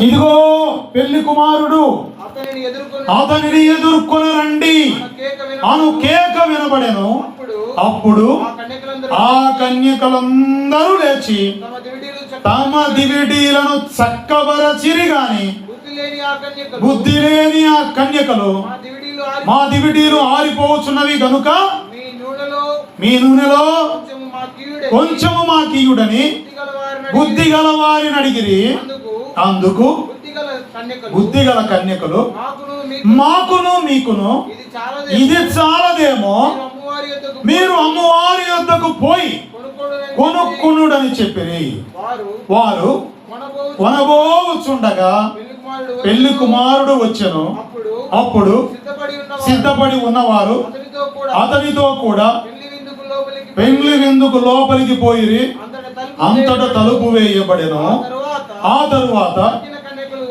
ఇదిగో పెళ్లి కుమారుడు అతనిని ఎదుర్కొనరండి అను కేక వినబడెను. అప్పుడు ఆ కన్యకలందరూ లేచి తమ దివిటీలను చక్కబరచిరి గాని బుద్ధి లేని ఆ కన్యకలు మా దివిటీలు ఆరిపోవచ్చున్నవి గనుక మీ నూనెలో కొంచెము మా కీయుడని బుద్ధి గల వారిని అడిగిరి. అందుకు బుద్ధిగల కన్యకలు మాకును మీకును ఇది చాలదేమో, మీరు అమ్మవారి యొద్దకు పోయి కొనుక్కునుడని చెప్పిరి. వారు కొనబోచుండగా పెళ్లి కుమారుడు వచ్చెను. అప్పుడు సిద్ధపడి ఉన్నవారు అతనితో కూడా పెళ్లి విందుకు లోపలికి పోయిరి. అంతట తలుపు వేయబడెను. ఆ తరువాత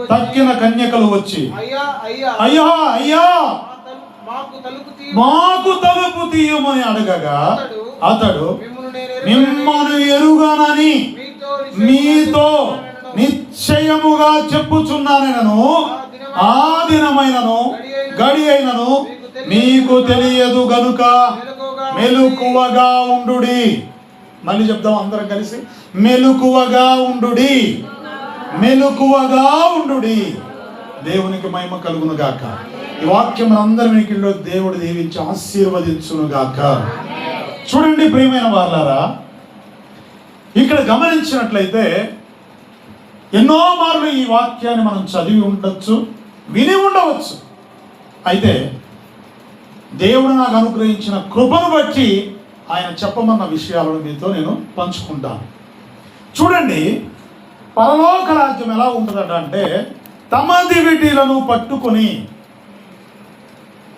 తక్కిన కన్యకలు వచ్చి అయ్యా అయ్యా మాకు తలుపు తీయమని అడగగా అతడు మిమ్మల్ని ఎరుగనని మీతో నిశ్చయముగా చెప్పుచున్నానెనను ఆ దినమైనను గడి అయినను మీకు తెలియదు గనుక మెలకువగా ఉండుడి. మళ్ళీ చెప్దాం అందరం కలిసి, మెలకువగా ఉండుడి, మెలకువగా ఉండుడి. దేవునికి మహిమ కలుగును గాక. ఈ వాక్యం అందరి వినికిడిలో దేవుడు దీవించి ఆశీర్వదించును గాక. చూడండి ప్రియమైన వారలారా, ఇక్కడ గమనించినట్లయితే ఎన్నో మార్లు ఈ వాక్యాన్ని మనం చదివి ఉండొచ్చు, విని ఉండవచ్చు. అయితే దేవుడు నాకు అనుగ్రహించిన కృపను బట్టి ఆయన చెప్పమన్న విషయాలను మీతో నేను పంచుకుంటాను. చూడండి, పరలోక రాజ్యం ఎలా ఉంటుందట అంటే, తమ దివిటీలను పట్టుకొని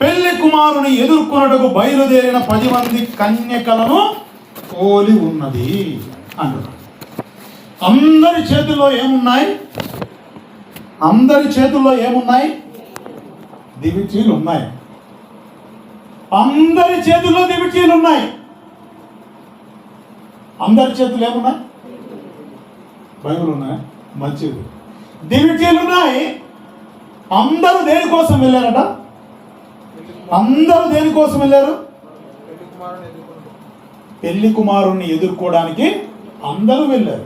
పెళ్లి కుమారుని ఎదుర్కొనుటకు బయలుదేరిన 10 మంది కన్యకలను పోలి ఉన్నది అంటున్నాడు. అందరి చేతుల్లో ఏమున్నాయి? అందరి చేతుల్లో ఏమున్నాయి? దివిటీలు ఉన్నాయి. అందరి చేతుల్లో దివిటీలు ఉన్నాయి. అందరి చేతులు ఏమున్నాయి? బైబిల్ ఉన్నాయి, మంచిది. దివిటీలు ఉన్నాయి. అందరూ దేనికోసం వెళ్ళారట? అందరూ దేనికోసం వెళ్ళారు? పెళ్లి కుమారుణ్ణి ఎదుర్కోవడానికి అందరూ వెళ్ళారు.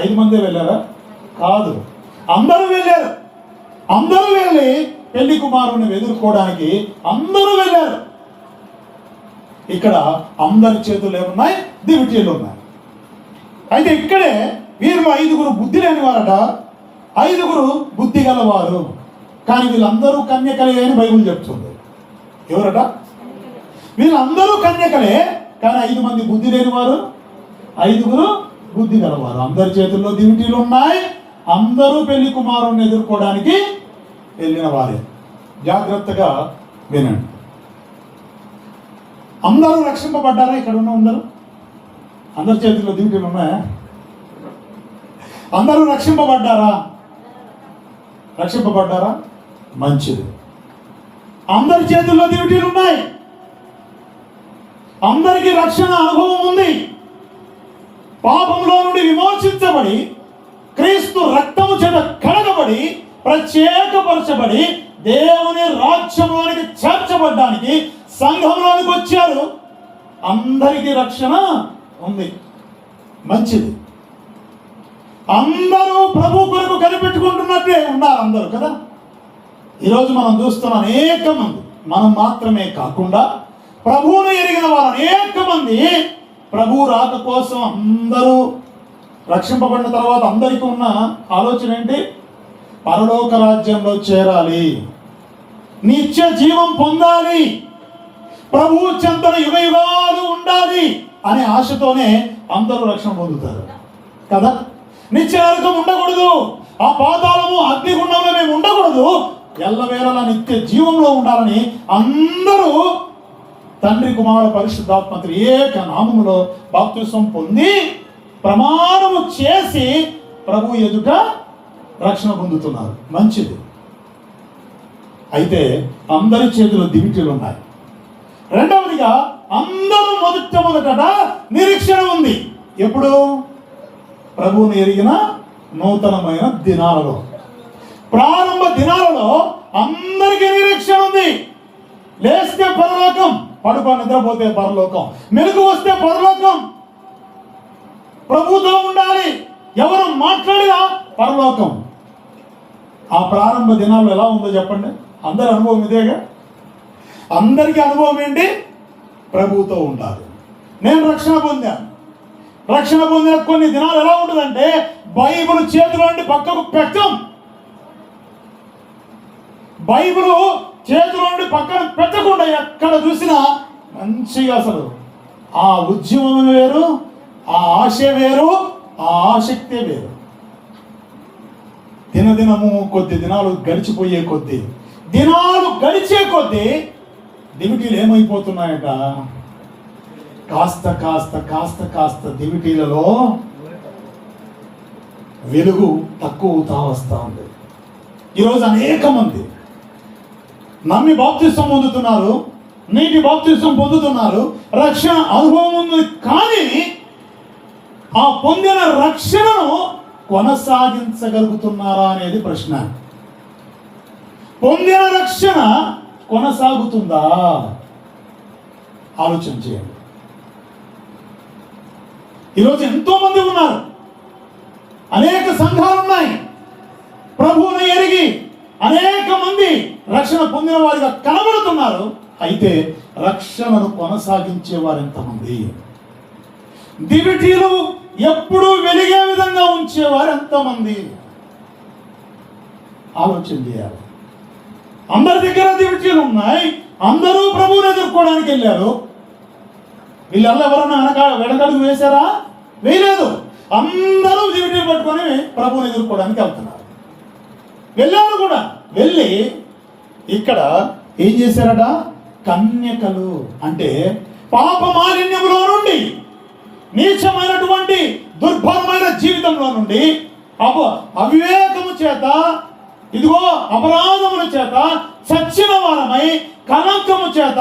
5 మందే వెళ్ళారా? కాదు, అందరూ వెళ్ళారు. అందరూ వెళ్ళి పెళ్లి కుమారుని ఎదుర్కోవడానికి అందరూ వెళ్ళారు. ఇక్కడ అందరి చేతులు ఏమున్నాయి? దివిటీలు ఉన్నాయి. అయితే ఇక్కడే వీరు 5గురు బుద్ధి లేని వారట, 5గురు బుద్ధి గలవారు. కానీ వీళ్ళందరూ కన్యకలే అని బైబిల్ చెప్తుంది. ఎవరట? వీళ్ళందరూ కన్యకలే, కానీ 5 మంది బుద్ధి లేని వారు, 5గురు బుద్ధి గలవారు. అందరి చేతుల్లో దివిటీలు ఉన్నాయి. అందరూ పెళ్లి కుమారుని ఎదుర్కోవడానికి వెళ్ళిన వారే. జాగ్రత్తగా వినండి. అందరూ రక్షింపబడ్డారా? ఇక్కడ ఉన్న అందరి చేతుల్లో దివిటీలు ఉన్నాయా? అందరూ రక్షింపబడ్డారా? రక్షింపబడ్డారా? మంచిది. అందరి చేతుల్లో దివిటీలు ఉన్నాయి. అందరికీ రక్షణ అనుభవం ఉంది. పాపంలో నుండి విమోచించబడి క్రీస్తు రక్తము చేత కడగబడి ప్రత్యేకపరచబడి దేవుని రాజ్యంలోనికి చేర్చబడ్డానికి సంఘంలోనికి వచ్చారు. అందరికీ రక్షణ ఉంది. మంచిది. అందరూ ప్రభు కొరకు కనిపెట్టుకుంటున్నట్టే ఉన్నారు అందరూ కదా. ఈరోజు మనం చూస్తున్న అనేక మంది, మనం మాత్రమే కాకుండా ప్రభువును ఎరిగిన వారు అనేక మంది ప్రభు రాక కోసం అందరూ రక్షింపబడిన తర్వాత అందరికీ ఉన్న ఆలోచన ఏంటి? పరలోక రాజ్యంలో చేరాలి, నిత్య జీవం పొందాలి, ప్రభువు చెంతన యుగయుగాలు ఉండాలి అనే ఆశతోనే అందరూ రక్షణ పొందుతారు కదా. నిత్య నరకం ఉండకూడదు, ఆ పాతాళము అగ్నిగుండంలో మేము ఉండకూడదు, ఎల్లవేళలా నిత్య జీవంలో ఉండాలని అందరూ తండ్రి కుమార పరిశుద్ధాత్మ ఏక నామములో బాప్తిసం పొంది ప్రమాణము చేసి ప్రభు ఎదుట రక్షణ పొందుతున్నారు. మంచిది. అయితే అందరి చేతిలో దివిటీలు ఉన్నాయి. రెండవదిగా అందరూ మొదట నిరీక్షణ ఉంది. ఎప్పుడు? ప్రభువుని ఎరిగిన నూతనమైన దినాలలో, ప్రారంభ దినాలలో అందరికీ నిరీక్షణ ఉంది. లేస్తే పరలోకం, పడుకో నిద్రపోతే పరలోకం, మెలకు వస్తే పరలోకం, ప్రభుతో ఉండాలి, ఎవరు మాట్లాడినా పరలోకం. ఆ ప్రారంభ దినాల్లో ఎలా ఉందో చెప్పండి. అందరి అనుభవం ఇదేగా. అందరికీ అనుభవం ఏంటి? ప్రభువుతో ఉండాలి. నేను రక్షణ పొందాను. రక్షణ పొందిన కొన్ని దినాలు ఎలా ఉంటుందంటే బైబిల్ చేతిలో నుండి పక్కకు పెట్టం. బైబిల్ చేతిలో నుండి పక్కన పెట్టకుండా ఎక్కడ చూసినా మంచిగా అసలు ఆ ఉద్యమం వేరు, ఆ ఆశ వేరు, ఆ ఆసక్తే వేరు. దినదినము కొద్ది దినాలు గడిచిపోయే కొద్దీ, దినాలు గడిచే కొద్దీ దివిటీలు ఏమైపోతున్నాయట? కాస్త కాస్త కాస్త కాస్త దివిటీలలో వెలుగు తక్కువ అవుతా వస్తూ ఉంది. ఈరోజు అనేక మంది నమ్మి బాప్తిసం పొందుతున్నారు, నీటి బాప్తిసం పొందుతున్నారు, రక్షణ అనుభవం ఉంది. కానీ ఆ పొందిన రక్షణను కొనసాగించగలుగుతున్నారా అనేది ప్రశ్న. పొందిన రక్షణ కొనసాగుతుందా? ఆలోచన చేయండి. ఈరోజు ఎంతో మంది ఉన్నారు, అనేక సంఘాలు ఉన్నాయి, ప్రభువుని ఎరిగి అనేక మంది రక్షణ పొందిన వారిగా కనబడుతున్నారు. అయితే రక్షణను కొనసాగించే వారు ఎంతమంది? దివిటీలు ఎప్పుడూ వెలిగే విధంగా ఉంచేవారు ఎంతమంది? ఆలోచన చేయాలి. అందరి దగ్గర దివిటీలు ఉన్నాయి, అందరూ ప్రభువుని ఎదుర్కోవడానికి వెళ్ళారు. వీళ్ళల్లో ఎవరన్నా వెనకడుగు వేశారా? వేయలేదు. అందరూ దివిటీలు పట్టుకొని ప్రభువుని ఎదుర్కోవడానికి వెళ్తున్నారు. వెళ్ళారు కూడా. వెళ్ళి ఇక్కడ ఏం చేశారట? కన్యకలు అంటే పాప మాలిన్యములో నుండి, నీచమైనటువంటి దుర్భరమైన జీవితంలో నుండి, అవివేకము చేత, ఇదిగో అపరాధముల చేత చచ్చిన వారమై, కలంకము చేత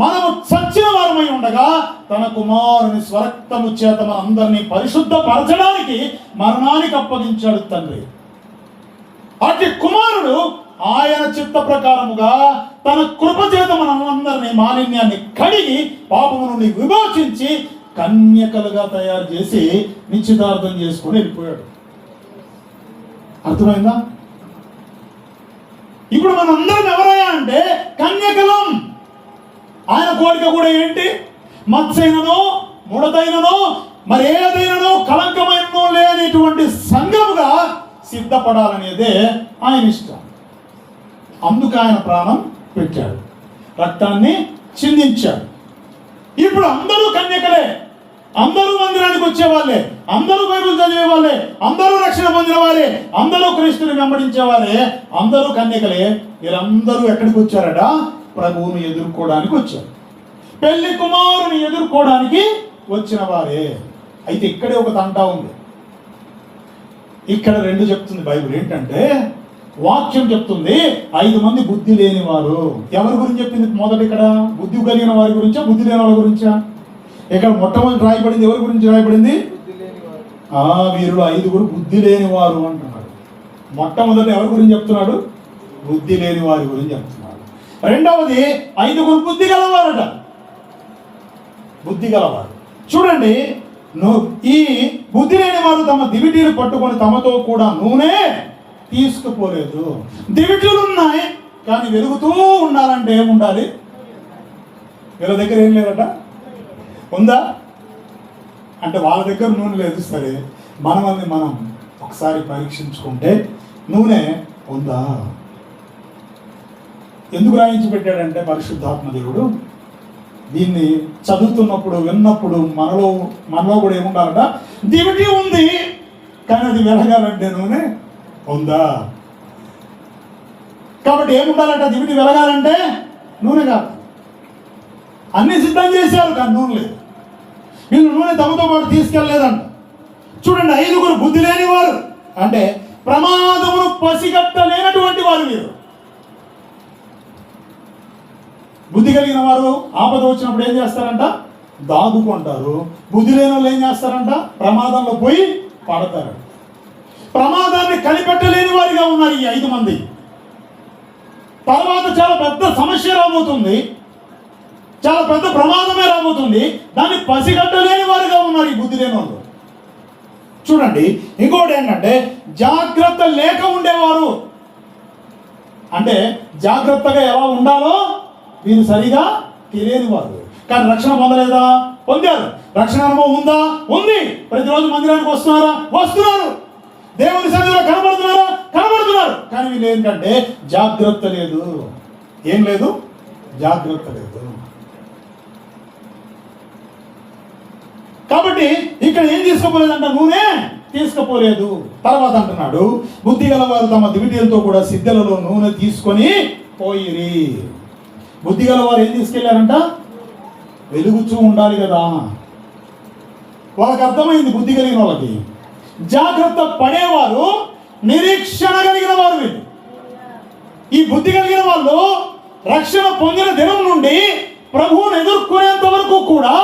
మనము చచ్చిన వారమై ఉండగా తన కుమారుని స్వరక్తము చేత మనందరినీ పరిశుద్ధపరచడానికి మరణానికి అప్పగించాడు తండ్రి. అట్టి కుమారుడు ఆయన చిత్త ప్రకారముగా తన కృప చేత మనందరినీ మాలిన్యాన్ని కడిగి పాపము నుండి విమోచించి కన్యకలుగా తయారు చేసి నిశ్చితార్థం చేసుకుని వెళ్ళిపోయాడు. అర్థమైందా? ఇప్పుడు మనందరం ఎవరయ్యా అంటే కన్యకలం. ఆయన కోరిక కూడా ఏంటి? మత్సైననో ముడతైననో మరేదైననో కలంకమైననో లేనిటువంటి సంఘముగా సిద్ధపడాలనేదే ఆయన ఇష్టం. అందుకు ఆయన ప్రాణం పెట్టాడు, రక్తాన్ని చిందించాడు. ఇప్పుడు అందరూ కన్యకలే, అందరూ మందిరానికి వచ్చేవాళ్ళే, అందరూ బైబిల్ చదివే వాళ్ళే, అందరూ రక్షణ పొందిన వారే, అందరూ క్రీస్తుని వెంబడించే వారే, అందరూ కన్యకలే. వీళ్ళందరూ ఎక్కడికి వచ్చారట? ప్రభువుని ఎదుర్కోవడానికి వచ్చారు. పెళ్లి కుమారుని ఎదుర్కోవడానికి వచ్చిన వారే. అయితే ఇక్కడే ఒక తంటా ఉంది. ఇక్కడ రెండు చెప్తుంది బైబిల్. ఏంటంటే వాక్యం చెప్తుంది 5 మంది బుద్ధి లేని వారు. ఎవరి గురించి చెప్పింది? మొదట ఇక్కడ బుద్ధి కలిగిన వారి గురించా, బుద్ధి లేని వాళ్ళ గురించా? ఇక్కడ మొట్టమొదటి రాయబడింది ఎవరి గురించి రాయబడింది? వీరులు 5 బుద్ధి లేని వారు అంటున్నాడు. మొట్టమొదటి ఎవరి గురించి చెప్తున్నాడు? బుద్ధి లేని వారి గురించి చెప్తున్నాడు. రెండవది 5 బుద్ధి గలవారట. బుద్ధి గలవారు చూడండి. ఈ బుద్ధి లేని వారు తమ దివిటీలు పట్టుకొని తమతో కూడా నూనె తీసుకుపోలేదు. దివిటీలు ఉన్నాయి కానీ వెలుగుతూ ఉండాలంటే ఏముండాలి? వీళ్ళ దగ్గర ఏం లేదట. ఉందా అంటే వాళ్ళ దగ్గర నూనె లేదు. సరే, మనల్ని మనం ఒకసారి పరీక్షించుకుంటే నూనె ఉందా? ఎందుకు రాయించి పెట్టాడంటే పరిశుద్ధాత్మ దేవుడు దీన్ని చదువుతున్నప్పుడు, విన్నప్పుడు మనలో కూడా ఏముండాలట? దివిటి ఉంది కానీ అది వెలగాలంటే నూనె ఉందా? కాబట్టి ఏముండాలంట? దివిటి వెలగాలంటే నూనె కాదు. అన్ని సిద్ధం చేశారు కానీ నూనె లేదు. వీళ్ళు నూనె తమతో పాటు తీసుకెళ్ళలేదంట. చూడండి, 5 బుద్ధి లేని వారు అంటే ప్రమాదమును పసిగట్టలేనటువంటి వారు వీరు. బుద్ధి కలిగిన వారు ఆపద వచ్చినప్పుడు ఏం చేస్తారంట? దాగుకుంటారు. బుద్ధి లేని వాళ్ళు ఏం చేస్తారంట? ప్రమాదంలో పోయి పడతారు. ప్రమాదాన్ని కనిపెట్టలేని వారిగా ఉన్నారు ఈ 5 మంది. తర్వాత చాలా పెద్ద సమస్య రాబోతుంది, చాలా పెద్ద ప్రమాదమే రాబోతుంది, దాన్ని పసిగట్టలేని వారిగా ఉన్నారు ఈ బుద్ధి లేని వాళ్ళు. చూడండి, ఇంకోటి ఏంటంటే జాగ్రత్త లేక ఉండేవారు. అంటే జాగ్రత్తగా ఎలా ఉండాలో వీరు సరిగా తెలియని వారు. కానీ రక్షణ పొందలేదా? పొందారు. రక్షణ అనుభవం ఉందా? ఉంది. ప్రతిరోజు మందిరానికి వస్తున్నారా? వస్తున్నారు. దేవుని సన్నిధిలో కనబడుతున్నారా? కనబడుతున్నారు. కానీ వీళ్ళు ఏంటంటే జాగ్రత్త లేదు. ఏం లేదు? జాగ్రత్త లేదు. కాబట్టి ఇక్కడ ఏం తీసుకుపోలేదంట? నూనె తీసుకుపోలేదు. తర్వాత అంటున్నాడు, బుద్ధి గలవారు తమ దివిటీలతో కూడా సిద్ధలలో నూనె తీసుకొని పోయిరి. బుద్ధి గలవారు ఏం తీసుకెళ్లారంట? వెలుగుచూ ఉండాలి కదా. వాళ్ళకి అర్థమైంది, బుద్ధి కలిగిన వాళ్ళకి. జాగ్రత్త పడేవారు నిరీక్షణ కలిగిన వారు వీళ్ళు. ఈ బుద్ధి కలిగిన వాళ్ళు రక్షణ పొందిన దినం నుండి ప్రభువును ఎదుర్కొనేంత వరకు కూడా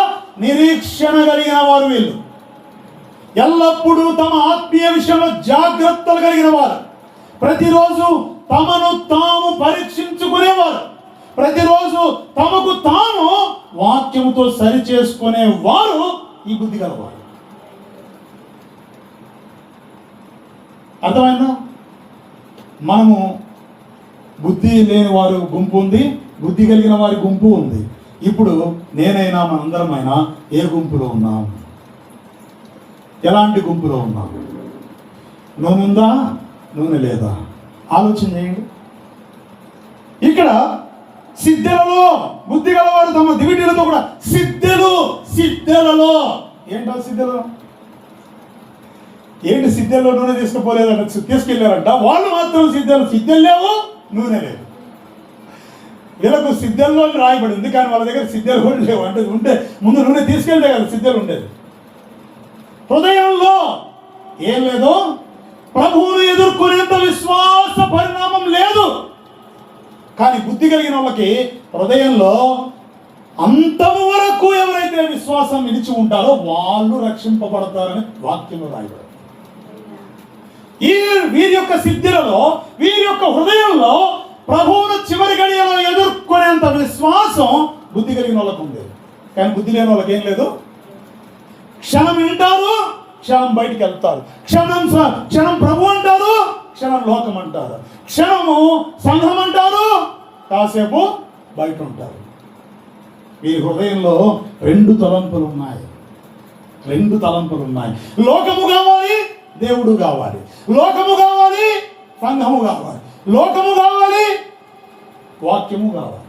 నిరీక్షణ కలిగిన వారు వీళ్ళు. ఎల్లప్పుడూ తమ ఆత్మీయ విషయంలో జాగ్రత్తలు కలిగిన వారు. ప్రతిరోజు తమను తాము పరీక్షించుకునేవారు. ప్రతిరోజు తమకు తాము వాక్యముతో సరి చేసుకునే వారు ఈ బుద్ధి గలవారు. అర్థమైందా? మనము బుద్ధి లేని వారు గుంపు ఉంది, బుద్ధి కలిగిన వారి గుంపు ఉంది. ఇప్పుడు నేనైనా మనందరమైనా ఏ గుంపులో ఉన్నాం? ఎలాంటి గుంపులో ఉన్నాం? నూనె ఉందా? నూనె లేదా? ఆలోచన చేయండి. ఇక్కడ సిద్ధెలలో బుద్ధి గలవారు తమ దివిటీలతో కూడా సిద్ధెలలో ఏంటో సిద్ధెలు ఏంటి? సిద్ధెల్లో నూనె తీసుకుపోలేదంట, తీసుకెళ్ళారంట. వాళ్ళు మాత్రం సిద్ధెలు లేవు, నూనె లేదు. వీళ్ళకు సిద్ధెల్లో రాయబడి ఉంది, కానీ వాళ్ళ దగ్గర సిద్ధెలు కూడా లేవు. అంటే ఉంటే ముందు నూనె తీసుకెళ్తే కదా సిద్ధెలు ఉండేది. హృదయంలో ఏం లేదు? ప్రభువును ఎదుర్కొనేంత విశ్వాస పరిణామం లేదు. కానీ బుద్ధి కలిగిన వాళ్ళకి హృదయంలో అంతము వరకు ఎవరైతే విశ్వాసం నిలిచి ఉంటారో వాళ్ళు రక్షింపబడతారని వాక్యంలో రాయబడింది. వీరి యొక్క సిద్ధులలో, వీరి యొక్క హృదయంలో ప్రభువును చివరి గడియలో ఎదుర్కొనేంత విశ్వాసం బుద్ధి కలిగిన వాళ్ళకు ఉంది. కానీ బుద్ధి లేని వాళ్ళకి ఏం లేదు. క్షణం వింటారు, క్షణం బయటికి వెళ్తారు. క్షణం ప్రభు అంటారు, క్షణం లోకం అంటారు. క్షణము సంఘం అంటారు, కాసేపు బయట ఉంటారు. వీరి హృదయంలో 2 తలంపులు ఉన్నాయి. 2 తలంపులు ఉన్నాయి. లోకము కావాలి, దేవుడు కావాలి. లోకము కావాలి, సంఘము కావాలి. లోకము కావాలి, వాక్యము కావాలి.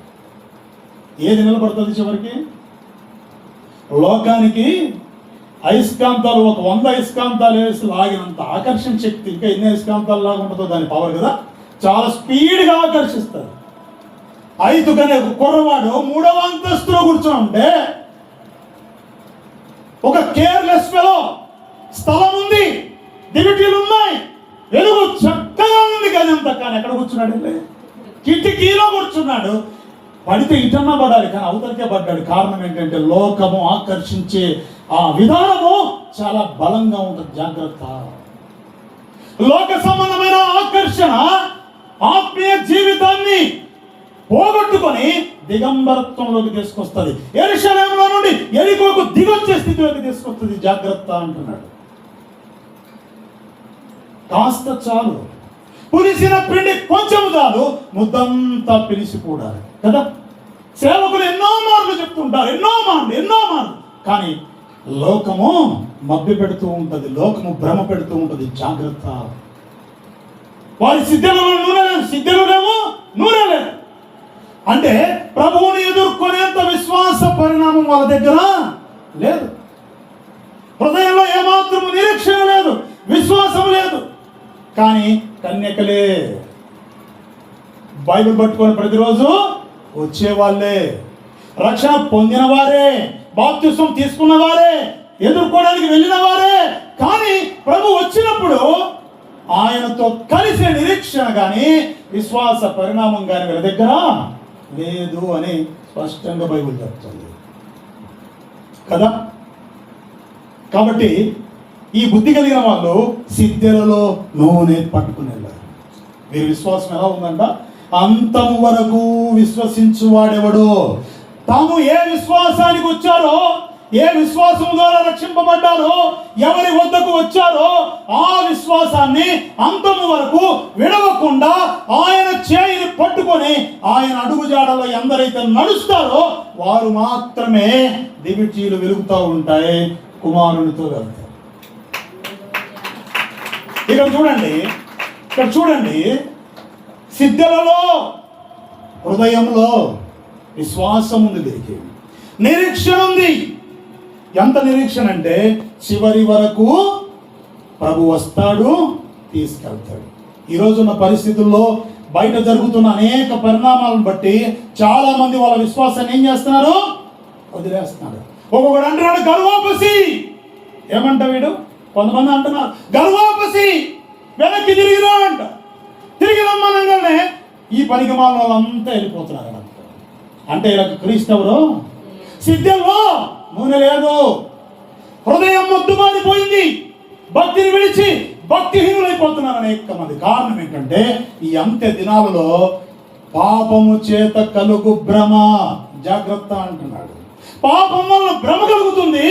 ఏది నిలబడుతుంది చివరికి? లోకానికి అయస్కాంతాలు ఒక 100 అయస్కాంతాలు వేసి లాగినంత ఆకర్షణ శక్తి ఇంకా ఎన్ని అయస్కాంతాలు లాగా ఉంటుందో దాని పవర్ కదా, చాలా స్పీడ్గా ఆకర్షిస్తారు. 5 కనే కుర్రవాడు 3వ అంతస్తులో కూర్చొని ఉంటే ఒక కేర్లెస్ ఫెలో, స్థలం ఉంది, దివిటీలు ఉన్నాయి, వెలుగు చక్కగా ఉంది, కానీ అంత కానీ ఎక్కడ కూర్చున్నాడు? కిటికీలో కూర్చున్నాడు. పడితే ఇటన్నా పడాలి, కానీ అవతలికే పడ్డాడు. కారణం ఏంటంటే లోకము ఆకర్షించే ఆ విధానము చాలా బలంగా ఉంటుంది. జాగ్రత్త. లోక సంబంధమైన ఆకర్షణ ఆత్మీయ జీవితాన్ని పోగొట్టుకొని దిగంబరత్వంలోకి తీసుకొస్తుంది. యెరూషలేములో నుండి యెరికోకు దిగొచ్చే స్థితిలోకి తీసుకొస్తుంది. జాగ్రత్త అంటున్నాడు. కాస్త చాలు, పులిసిన పిండి కొంచెం చాలు, ముద్దంతా పిలిసిపోడాలి కదా. సేవకులు ఎన్నో మార్లు చెప్తుంటారు, ఎన్నో మార్లు. కానీ లోకము మభ్య పెడుతూ ఉంటుంది, లోకము భ్రమ పెడుతూ ఉంటుంది. జాగ్రత్త. వారి సిద్ధులలో నూనె లేదు, సిద్ధులునేమో నూనె లేదు. అంటే ప్రభువుని ఎదుర్కొనేంత విశ్వాస పరిణామం వాళ్ళ దగ్గర లేదు. హృదయంలో ఏమాత్రం నిరీక్షణ లేదు, విశ్వాసం లేదు. కానీ కన్యకలే, బైబిల్ పట్టుకొని ప్రతిరోజు వచ్చేవాళ్ళే, రక్షణ పొందిన వారే, బాప్తిసం తీసుకున్న వారే, ఎదుర్కోవడానికి వెళ్ళిన వారే. కానీ ప్రభు వచ్చినప్పుడు ఆయనతో కలిసే నిరీక్షణ కానీ విశ్వాస పరిణామం కానీ వీళ్ళ దగ్గర లేదు అని స్పష్టంగా బైబిల్ చెప్తుంది కదా. కాబట్టి ఈ బుద్ధి కలిగిన వాళ్ళు సిద్ధెలలో నూనె పట్టుకుని వెళ్ళారు. వీరి విశ్వాసం ఎలా ఉందంట? అంతం వరకు విశ్వసించువాడెవడో. తాము ఏ విశ్వాసానికి వచ్చారో, ఏ విశ్వాసం ద్వారా రక్షింపబడ్డారో, ఎవరి వద్దకు వచ్చారో ఆ విశ్వాసాన్ని అంతము వరకు విడవకుండా ఆయన చేయిని పట్టుకొని ఆయన అడుగుజాడలో ఎందరైతే నడుస్తారో వారు మాత్రమే దివిటీలు వెలుగుతూ ఉంటాయి, కుమారునితో వెళ్తారు. ఇక్కడ చూడండి, సిద్ధలలో హృదయంలో విశ్వాసం ఉంది, దీనికి నిరీక్షణ ఉంది. ఎంత నిరీక్షణ అంటే చివరి వరకు ప్రభు వస్తాడు, తీసుకెళ్తాడు. ఈరోజున్న పరిస్థితుల్లో బయట జరుగుతున్న అనేక పరిణామాలను బట్టి చాలా మంది వాళ్ళ విశ్వాసాన్ని ఏం చేస్తున్నారు? వదిలేస్తున్నారు. ఒక్కొక్కడు అంటున్నాడు గర్వాపసి. ఏమంట వీడు? కొంతమంది అంటున్నారు గర్వాపసి, వెనక్కి తిరిగిరా అంట. తిరిగి రమ్మనగానే ఈ పనికి మాలిన వాళ్ళంతా వెళ్ళిపోతున్నారు. అంటే ఇలా క్రీస్తు ఎవరు? సిద్ధంలో నూనె లేదు, హృదయం మొద్దుబారిపోయింది, భక్తిని విడిచి భక్తిహీనులైపోతున్నారు అనేక మంది. కారణం ఏంటంటే ఈ అంత్య దినాలలో పాపము చేత కలుగు భ్రమ. జాగ్రత్త అంటున్నాడు. పాపం వల్ల భ్రమ కలుగుతుంది.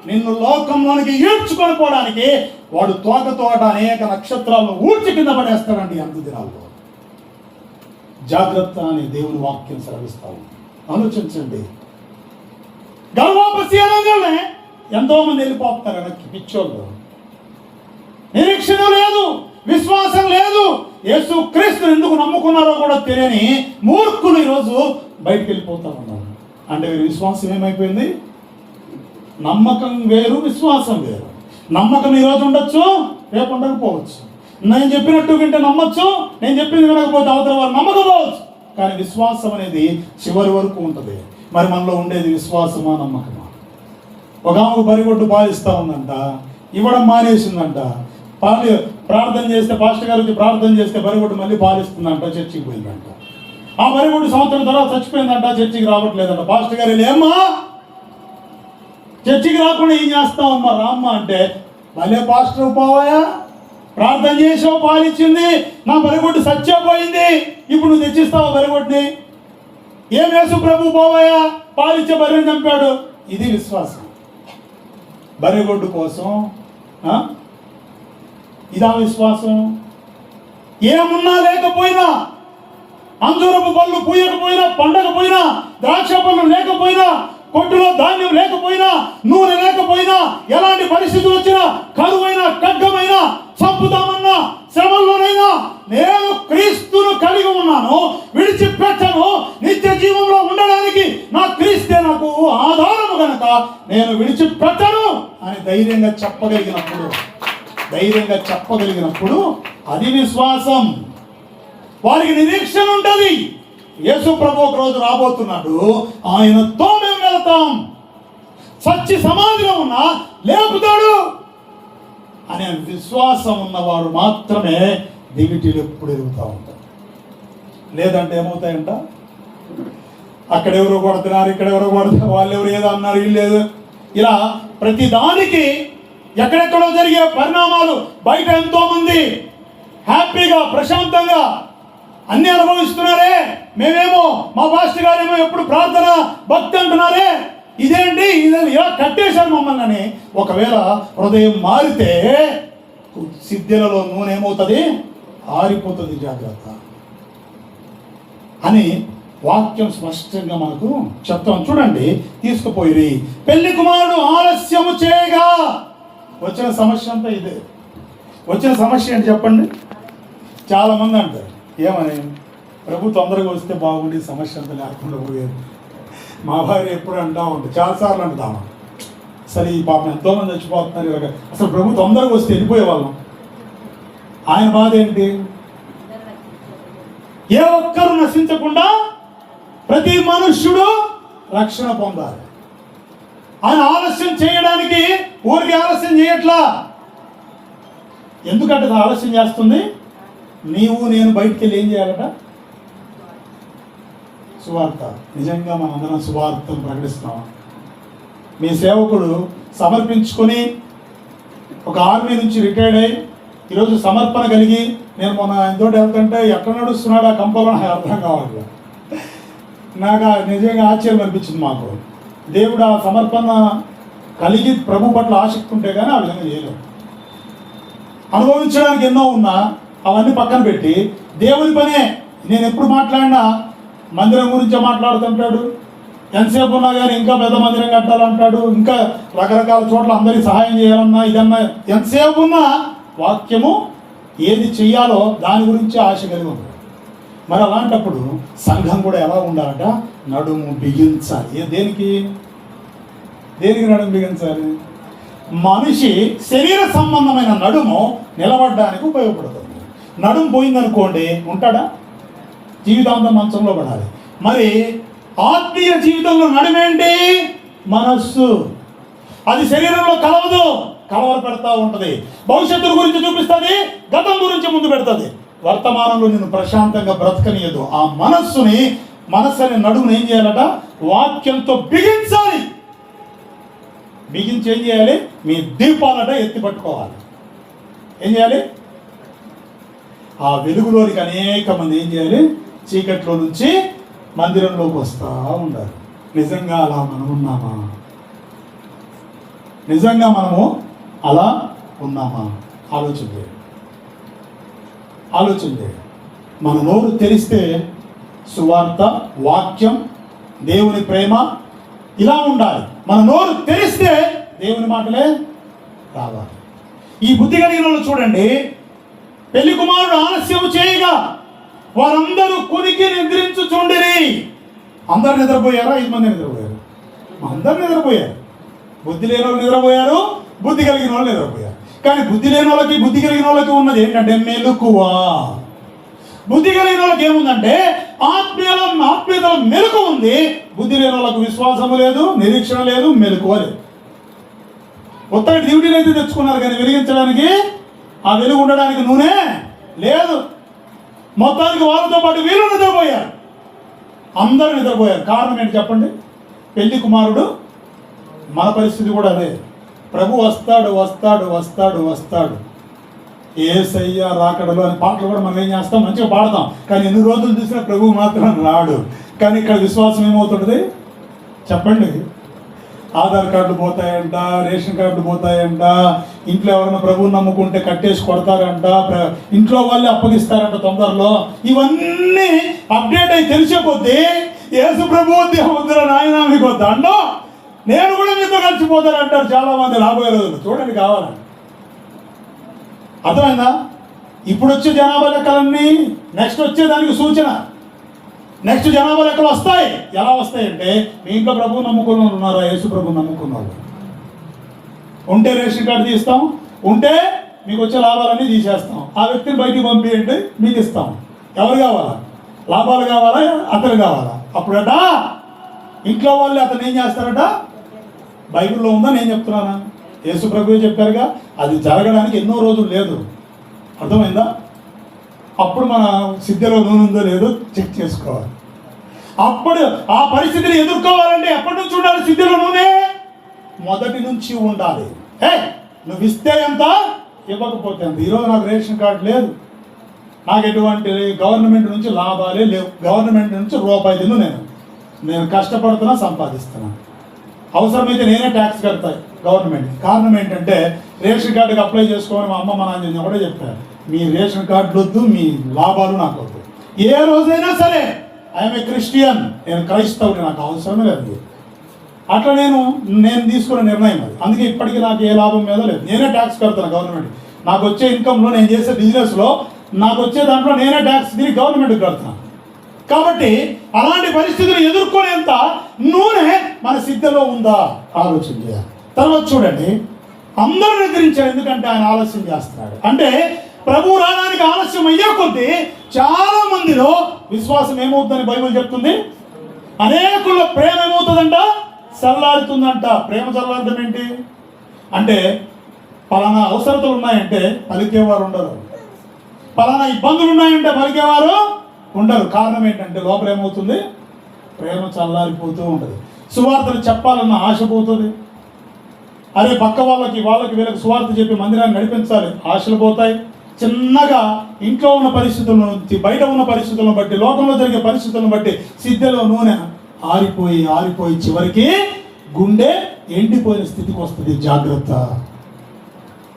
నిన్ను లోకంలోనికి ఈడ్చుకొని పోవడానికి వాడు తోట అనేక నక్షత్రాలను ఊడ్చి కింద పడేస్తాడండి అంత్య దినాల్లో. జాగ్రత్త అని దేవుని వాక్యం సెలవిస్తాము. ఆలోచించండి. గర్వాపసి అనగానే ఎంతో మంది వెళ్ళిపోతారు వెనక్కి, పిచ్చోళ్ళు. నిరీక్షణ లేదు, విశ్వాసం లేదు, యేసు క్రీస్తుని ఎందుకు నమ్ముకున్నారో కూడా తెలియని మూర్ఖులు ఈరోజు బయటికి వెళ్ళిపోతా ఉన్నారు. అంటే విశ్వాసం ఏమైపోయింది? నమ్మకం వేరు, విశ్వాసం వేరు. నమ్మకం ఈరోజు ఉండొచ్చు, రేపు ఉండకపోవచ్చు. నేను చెప్పినట్టు వింటే నమ్మొచ్చు, నేను చెప్పింది వినకపోతే అవతల వారు నమ్మకపోవచ్చు. కానీ విశ్వాసం అనేది చివరి వరకు ఉంటుంది. మరి మనలో ఉండేది విశ్వాసమా, నమ్మకమా? ఒక ఆమెకు బరిగొడ్డు పాలిస్తూ ఉందంట, ఇవ్వడం మానేసిందంట. ప్రార్థన చేస్తే, పాస్టర్ గారు వచ్చి ప్రార్థన చేస్తే బరిగొడ్డు మళ్ళీ పాలిస్తుందంట, చర్చికి పోయిందంట. ఆ బరిగొడ్డు సంవత్సరం తర్వాత చచ్చిపోయిందంట, చర్చికి రావట్లేదంట. పాస్టర్ గారు ఏమ్మా చర్చికి రాకుండా ఏం చేస్తావమ్మా, రామ్మ అంటే, భలే పాస్టర్ పోవాయా, ప్రార్థన చేసావు, పాలిచ్చింది, నా బరిగొడ్డు సచ్చిపోయింది, ఇప్పుడు నువ్వు తెచ్చిస్తావా బరిగొడ్డుని? ఏం యేసు ప్రభు పోవాయా, పాలిచ్చే బర్రెని చంపాడు. ఇది విశ్వాసం. బర్రెగొడ్డు కోసం ఇదా విశ్వాసం? ఏమున్నా లేకపోయినా, అంజూరపు పళ్ళు పూయకపోయినా, పండకపోయినా, ద్రాక్ష పళ్ళు లేకపోయినా, కొట్టులో ధాన్యం లేకపోయినా, నూనె లేకపోయినా, ఎలాంటి పరిస్థితులు వచ్చినా, కరువైనా, ఖడ్గమైనా, చంపుతామన్నా, శ్రమల్లోనైనా నేను క్రీస్తును కలిగి ఉన్నాను, విడిచిపెట్టను, నిత్య జీవంలో ఉండడానికి నా క్రీస్తే నాకు ఆధారము గనక నేను విడిచిపెట్టను అని ధైర్యంగా చెప్పగలిగినప్పుడు అది విశ్వాసం. వారికి నిరీక్షణ ఉంటుంది. యేసు ప్రభు ఒక రోజు రాబోతున్నాడు, ఆయనతో మేము వెళతాం, సచ్చి సమాధిలో ఉన్నా లేపుతాడు అనే విశ్వాసం ఉన్నవారు మాత్రమే దివిటీలు ఎప్పుడు ఎదుగుతూ ఉంటారు. లేదంటే ఏమవుతాయంట? అక్కడెవరో కొడుతున్నారు, ఇక్కడెవరో కొడుతున్నారు, వాళ్ళు ఎవరు ఏదో అన్నారు, వీళ్ళు లేదు. ఇలా ప్రతి దానికి ఎక్కడెక్కడో జరిగే పరిణామాలు బయట ఎంతో మంది హ్యాపీగా, ప్రశాంతంగా అన్ని అనుభవిస్తున్నారే. మేమేమో, మా పాస్టర్ గారేమో ఎప్పుడు ప్రార్థన, భక్తి అంటున్నారే. ఇదేంటి, ఇలా కట్టేశారు మమ్మల్ని అని ఒకవేళ హృదయం మారితే సిద్ధెలలో నూనె ఏమవుతుంది? ఆరిపోతుంది. జాగ్రత్త అని వాక్యం స్పష్టంగా మనకు చెప్తాం. చూడండి, తీసుకుపోయి పెళ్లి కుమారుడు ఆలస్యము చేయగా వచ్చిన సమస్య అంతా ఇదే. వచ్చిన సమస్య ఏంటి చెప్పండి? చాలామంది అంటారు ఏమని, ప్రభు తొందరగా వస్తే బాగుండి, సమస్య అంతా లేకుండా పోయేది. మా భార్య ఎప్పుడు అంటా ఉంటుంది, చాలాసార్లు అంటాము, అసలు ఈ పాపం ఎంతోమంది చచ్చిపోతున్నారు ఇలాగ, అసలు ప్రభు తొందరగా వస్తే వెళ్ళిపోయేవాళ్ళం. ఆయన బాధ ఏంటి? ఏ ఒక్కరు నశించకుండా ప్రతి మనుష్యుడు రక్షణ పొందాలి. ఆయన ఆలస్యం చేయడానికి ఊరికి ఆలస్యం చేయట్లా. ఎందుకంటే ఆలస్యం చేస్తుంది? నీవు నేను బయటికి వెళ్ళి ఏం చేయాలట? సువార్త. నిజంగా మనందరం సువార్తను ప్రకటిస్తున్నాం. మీ సేవకుడు సమర్పించుకొని ఒక ఆర్మీ నుంచి రిటైర్డ్ అయ్యి ఈరోజు సమర్పణ కలిగి, నేను మొన్న ఆయనతో వెళ్తుంటే ఎక్కడ నడుస్తున్నాడు ఆ కంపలో నాకు అర్థం కావాలి. నాకు నిజంగా ఆశ్చర్యం అనిపించింది. మాకు దేవుడు ఆ సమర్పణ కలిగి ప్రభు పట్ల ఆసక్తి ఉంటే కానీ ఆ విధంగా చేయలేము. అనుభవించడానికి ఎన్నో ఉన్నా అవన్నీ పక్కన పెట్టి దేవుని పనే. నేను ఎప్పుడు మాట్లాడినా మందిరం గురించే మాట్లాడుతుంటాడు. ఎంతసేపు ఉన్నా కానీ ఇంకా పెద్ద మందిరం కట్టాలంటాడు, ఇంకా రకరకాల చోట్ల అందరికీ సహాయం చేయాలన్నా ఇదన్నా. ఎంతసేపు ఉన్నా వాక్యము ఏది చెయ్యాలో దాని గురించి ఆశ కలిగి ఉంటుంది. మరి అలాంటప్పుడు సంఘం కూడా ఎలా ఉండాలంట? నడుము బిగించాలి. దేనికి నడుము బిగించాలి? మనిషి శరీర సంబంధమైన నడుము నిలబడడానికి ఉపయోగపడుతుంది. నడుము పోయిందనుకోండి ఉంటాడా? జీవితాంతం మంచంలో పడాలి. మరి ఆత్మీయ జీవితంలో నడుమేంటి? మనస్సు. అది శరీరంలో కలవర పెడతా ఉంటుంది. భవిష్యత్తు గురించి చూపిస్తుంది, గతం గురించి ముందు పెడుతుంది. వర్తమానంలో నిన్ను ప్రశాంతంగా బ్రతకనియదు. ఆ మనస్సుని నడుమును ఏం చేయాలట? వాక్యంతో బిగించాలి. బిగించి ఏం చేయాలి? మీ దీపాలట ఎత్తి పట్టుకోవాలి. ఏం చేయాలి? ఆ వెలుగులోనికి అనేక మంది ఏం చేయాలి? చీకట్లో నుంచి మందిరంలోకి వస్తూ ఉండాలి. నిజంగా అలా మనం ఉన్నామా? నిజంగా మనము అలా ఉన్నామా? ఆలోచన చేయండి. మన నోరు తెరిస్తే సువార్త, వాక్యం, దేవుని ప్రేమ ఇలా ఉండాలి. మన నోరు తెరిస్తే దేవుని మాటలే రావాలి. ఈ బుద్ధి కలిగిన వాళ్ళు చూడండి, పెళ్లి కుమారుడు ఆలస్యం చేయగా వారందరూ కునికి నిద్రించుచుండిరి. అందరు నిద్రపోయారా? 5 మంది నిద్రపోయారు. అందరు నిద్రపోయారు. బుద్ధి లేని వాళ్ళు నిద్రపోయారు, బుద్ధి కలిగిన వాళ్ళు నిద్రపోయారు. కానీ బుద్ధి లేని వాళ్ళకి, బుద్ధి కలిగిన వాళ్ళకి ఉన్నది ఏంటంటే మెలకువ. బుద్ధి కలిగిన వాళ్ళకి ఏముందంటే ఆత్మీయతలో మెలకు ఉంది. బుద్ధి లేని వాళ్ళకు విశ్వాసము లేదు, నిరీక్షణ లేదు, మెలకువ లేదు. కొత్తగా డ్యూటీలు అయితే తెచ్చుకున్నారు కానీ వెలిగించడానికి, ఆ వెలుగు ఉండడానికి నూనె లేదు. మొత్తానికి వాళ్ళతో పాటు వీళ్ళు నిద్రపోయారు. అందరూ నిద్రపోయారు. కారణం ఏంటి చెప్పండి? పెళ్లి కుమారుడు. మన పరిస్థితి కూడా అదే. ప్రభు వస్తాడు యేసయ్య రాకడలో అని పాటలు కూడా మనం ఏం చేస్తాం? మంచిగా పాడతాం. కానీ ఎన్ని రోజులు చూసినా ప్రభు మాత్రం రాడు. కానీ ఇక్కడ విశ్వాసం ఏమవుతుంది చెప్పండి? ఆధార్ కార్డులు పోతాయంట, రేషన్ కార్డులు పోతాయంట, ఇంట్లో ఎవరైనా ప్రభువుని నమ్ముకుంటే కట్టేసి కొడతారంట, ఇంట్లో వాళ్ళే అప్పగిస్తారంట తొందరలో. ఇవన్నీ అప్డేట్ అయి తెలిసే కొద్దీ యేసు ప్రభు దేవుద్ర నాయన మీకు దండం, నేను కూడా మీతో కలిసిపోతానంటారు చాలా మంది రాబోయే రోజులు. చూడండి కావాలని. అర్థమైందా? ఇప్పుడు వచ్చే జనాభా లెక్కలన్నీ నెక్స్ట్ వచ్చేదానికి సూచన. నెక్స్ట్ జనాభా లెక్కలు వస్తాయి. ఎలా వస్తాయంటే, మీ ఇంట్లో ప్రభువు నమ్ముకున్న వాళ్ళు ఉన్నారా? యేసు ప్రభువు నమ్ముకున్న వాళ్ళు ఉంటే రేషన్ కార్డు తీస్తాం, ఉంటే మీకు వచ్చే లాభాలన్నీ తీసేస్తాం. ఆ వ్యక్తిని బయటికి పంపియండి, మీకు ఇస్తాం. ఎవరు కావాలా? లాభాలు కావాలా? అతను కావాలా? అప్పుడట ఇంట్లో వాళ్ళు అతను ఏం చేస్తారట? బైబిల్లో ఉందా నేను చెప్తున్నానా? యేసు ప్రభువే చెప్పారుగా. అది జరగడానికి ఎన్నో రోజులు లేదు. అర్థమైందా? అప్పుడు మన సిద్ధలో నూనె ఉందో లేదో చెక్ చేసుకోవాలి. అప్పుడు ఆ పరిస్థితిని ఎదుర్కోవాలంటే ఎప్పటి నుంచి ఉండాలి? సిద్ధలో నూనె మొదటి నుంచి ఉండాలి. నువ్వు ఇస్తే ఎంత, ఇవ్వకపోతే ఎంత. ఈరోజు నాకు రేషన్ కార్డు లేదు, నాకు ఎటువంటి గవర్నమెంట్ నుంచి లాభాలే లేవు. గవర్నమెంట్ నుంచి రూపాయి తిను నేను కష్టపడుతున్నా, సంపాదిస్తున్నా. అవసరమైతే నేనే ట్యాక్స్ కడతాయి గవర్నమెంట్. కారణం ఏంటంటే రేషన్ కార్డుకి అప్లై చేసుకోమని మా అమ్మ మా నాన్న కూడా చెప్పారు. మీ రేషన్ కార్డులు వద్దు, మీ లాభాలు నాకు వద్దు. ఏ రోజైనా సరే ఐఎమ్ ఏ క్రిస్టియన్, నేను క్రైస్తవుని, నాకు అవసరమే లేదు. అట్లా నేను తీసుకున్న నిర్ణయం అది. అందుకే ఇప్పటికీ నాకు ఏ లాభం మీద లేదు. నేనే ట్యాక్స్ కడతాను గవర్నమెంట్. నాకు వచ్చే ఇన్కంలో, నేను చేసే బిజినెస్లో నాకు వచ్చే దాంట్లో నేనే ట్యాక్స్ తిరిగి గవర్నమెంట్కి కడుతున్నాను. కాబట్టి అలాంటి పరిస్థితులు ఎదుర్కొనేంత నూనె మన సిద్ధలో ఉందా ఆలోచన చేయాలి. తర్వాత చూడండి, అందరూ నిద్రించారు. ఎందుకంటే ఆయన ఆలస్యం చేస్తున్నాడు. అంటే ప్రభు రావడానికి ఆలస్యం అయ్యే కొద్దీ చాలా మందిలో విశ్వాసం ఏమవుతుందని బైబిల్ చెప్తుంది. అనేకుల్లో ప్రేమ ఏమవుతుందంట? చల్లారుతుందంట. ప్రేమ చల్లారడం ఏంటి అంటే, పలానా అవసరతలు ఉన్నాయంటే పలికేవారు ఉండరు, పలానా ఇబ్బందులు ఉన్నాయంటే పలికేవారు ఉండరు. కారణం ఏంటంటే లోపల ఏమవుతుంది? ప్రేమ చల్లారిపోతూ ఉంటుంది. సువార్తను చెప్పాలన్న ఆశ పోతుంది. అరే పక్క వాళ్ళకి వీళ్ళకి సువార్త చెప్పి మందిరాన్ని నడిపించాలి, ఆశలు పోతాయి. చిన్నగా ఇంట్లో ఉన్న పరిస్థితులను నుంచి, బయట ఉన్న పరిస్థితులను బట్టి, లోకంలో జరిగే పరిస్థితులను బట్టి సిద్ధలో నూనె ఆరిపోయి చివరికి గుండె ఎండిపోయిన స్థితికి వస్తుంది. జాగ్రత్త.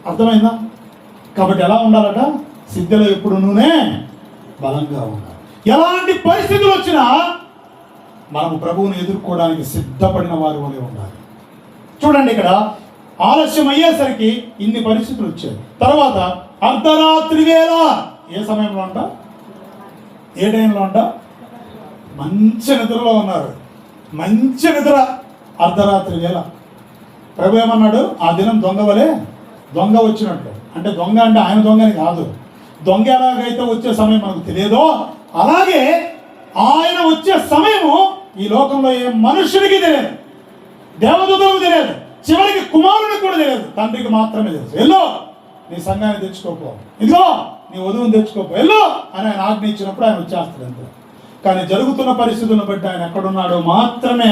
అర్థమైందా? కాబట్టి ఎలా ఉండాలట? సిద్ధలో ఎప్పుడు నూనె బలంగా ఉండాలి. ఎలాంటి పరిస్థితులు వచ్చినా మనము ప్రభువును ఎదుర్కోవడానికి సిద్ధపడిన వారి వలె ఉండాలి. చూడండి, ఇక్కడ ఆలస్యం అయ్యేసరికి ఇన్ని పరిస్థితులు వచ్చాయి. తర్వాత అర్ధరాత్రి వేళ, ఏ సమయంలో అంట? ఏ టైంలో అంట? మంచి నిద్రలో ఉన్నారు, మంచి నిద్ర. అర్ధరాత్రి వేళ ప్రభు ఏమన్నాడు? ఆ దినం దొంగ వలె, దొంగ వచ్చినట్లు. అంటే దొంగ అంటే ఆయన దొంగని కాదు, దొంగ ఎలాగైతే వచ్చే సమయం మనకు తెలియదో అలాగే ఆయన వచ్చే సమయము ఈ లోకంలో ఏ మనుషుడికి తెలియదు, దేవదూతలకు తెలియదు, చివరికి కుమారునికి కూడా తెలియదు, తండ్రికి మాత్రమే తెలుసు. ఎల్లో నీ సంఘాన్ని తెచ్చుకోపో, ఇదిగో నీ వధువుని తెచ్చుకోపో, ఎల్లో అని ఆయన ఆజ్ఞ ఇచ్చినప్పుడు ఆయన వచ్చేస్తాడు అంతే. కానీ జరుగుతున్న పరిస్థితులను బట్టి ఆయన ఎక్కడున్నాడో మాత్రమే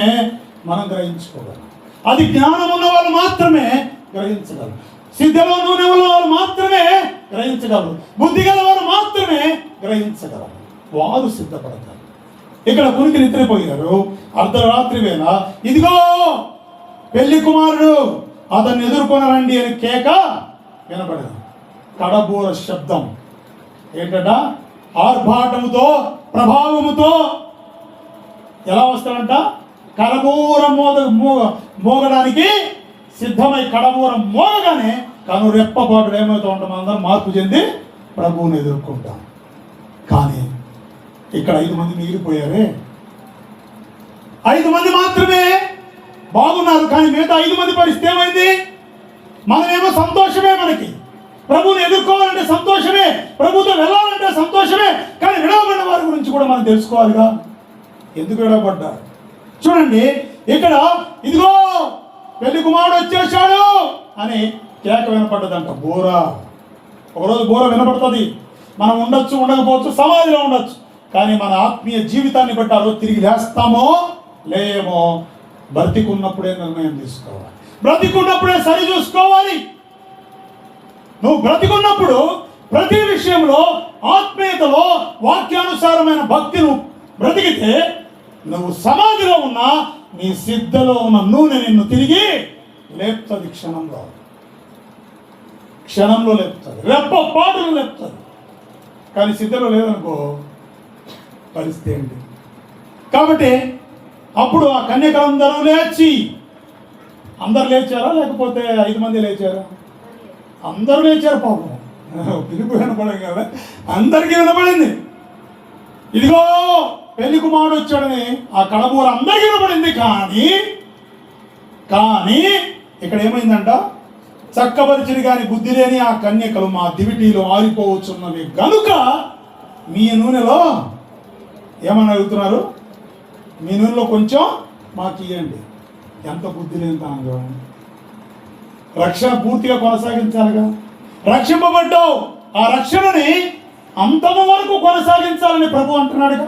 మనం గ్రహించుకోగలం. అది జ్ఞానం ఉన్న వాళ్ళు మాత్రమే గ్రహించగలరు, సిద్ధలో నూనె ఉన్న వాళ్ళు మాత్రమే గ్రహించగలరు, బుద్ధి గల వారు మాత్రమే గ్రహించగలరు. వారు సిద్ధపడతారు. ఇక్కడ కునికి నిద్రపోయారు. అర్ధరాత్రి వేళ ఇదిగో పెళ్లి కుమారుడు, అతన్ని ఎదుర్కొనరండి అని కేక వినపడదు. కడబూర శబ్దం ఏంటట? ఆర్భాటముతో, ప్రభావముతో ఎలా వస్తాడంట? కడబూరం మోగడానికి సిద్ధమై, కడబూరం మోగగానే కను రెప్పపాటు ఏమవుతూ ఉంటాం, అందరం మార్పు చెంది ప్రభువుని ఎదుర్కొంటాం. కానీ ఇక్కడ 5 మంది మిగిలిపోయారే, 5 మంది మాత్రమే బాగున్నారు. కానీ మిగతా 5 మంది పరిస్థితి ఏమైంది? మనమేమో సంతోషమే, మనకి ప్రభువుని ఎదుర్కోవాలంటే సంతోషమే, ప్రభుతో వెళ్ళాలంటే సంతోషమే. కానీ విడవబడిన వారి గురించి కూడా మనం తెలుసుకోవాలిగా, ఎందుకు విడవబడ్డారు. చూడండి, ఇక్కడ ఇదిగో పెళ్లి కుమారుడు వచ్చేసాడు అని కేక వినపడ్డదంట. బోర. ఒకరోజు బోర వినపడుతుంది. మనం ఉండొచ్చు, ఉండకపోవచ్చు, సమాధిలో ఉండొచ్చు. కానీ మన ఆత్మీయ జీవితాన్ని బట్టి ఆ రోజు తిరిగి లేస్తామో లేమో బ్రతికున్నప్పుడే నిర్ణయం తీసుకోవాలి, బ్రతికున్నప్పుడే సరి చూసుకోవాలి. నువ్వు బ్రతికున్నప్పుడు ప్రతి విషయంలో ఆత్మీయతలో వాక్యానుసారమైన భక్తి నువ్వు బ్రతికితే, నువ్వు సమాధిలో ఉన్నా నీ సిద్ధలో ఉన్న నూనె నిన్ను తిరిగి లేపుతుంది. క్షణంలో లేపుతుంది, రెప్ప పాటలు లేపుతుంది. కానీ సిద్ధలో లేదనుకో పరిస్థితి ఏంటి? కాబట్టి అప్పుడు ఆ కన్యకలందరూ లేచి, అందరు లేచారా లేకపోతే 5 మంది లేచారా? అందరూ లేచారు. పాపం పిలుపు వినపడదు కదా, అందరికీ వినపడింది. ఇదిగో పెళ్లి కుమారుడు వచ్చాడని ఆ కడబూర అందరికీ వినపడింది. కానీ ఇక్కడ ఏమైందంట? చక్కబరిచిని కానీ బుద్ధి లేని ఆ కన్యకలు మా దివిటీలో ఆరిపోవచ్చున్నవి గనుక మీ నూనెలో ఏమని అడుగుతున్నారు? మీ నూనెలో కొంచెం మాకు ఇవ్వండి. ఎంత బుద్ధి లేని తాను. రక్షణ పూర్తిగా కొనసాగించాలిగా, రక్షింపబడ్డావు, ఆ రక్షణని అంతము వరకు కొనసాగించాలని ప్రభు అంటున్నాడుగా.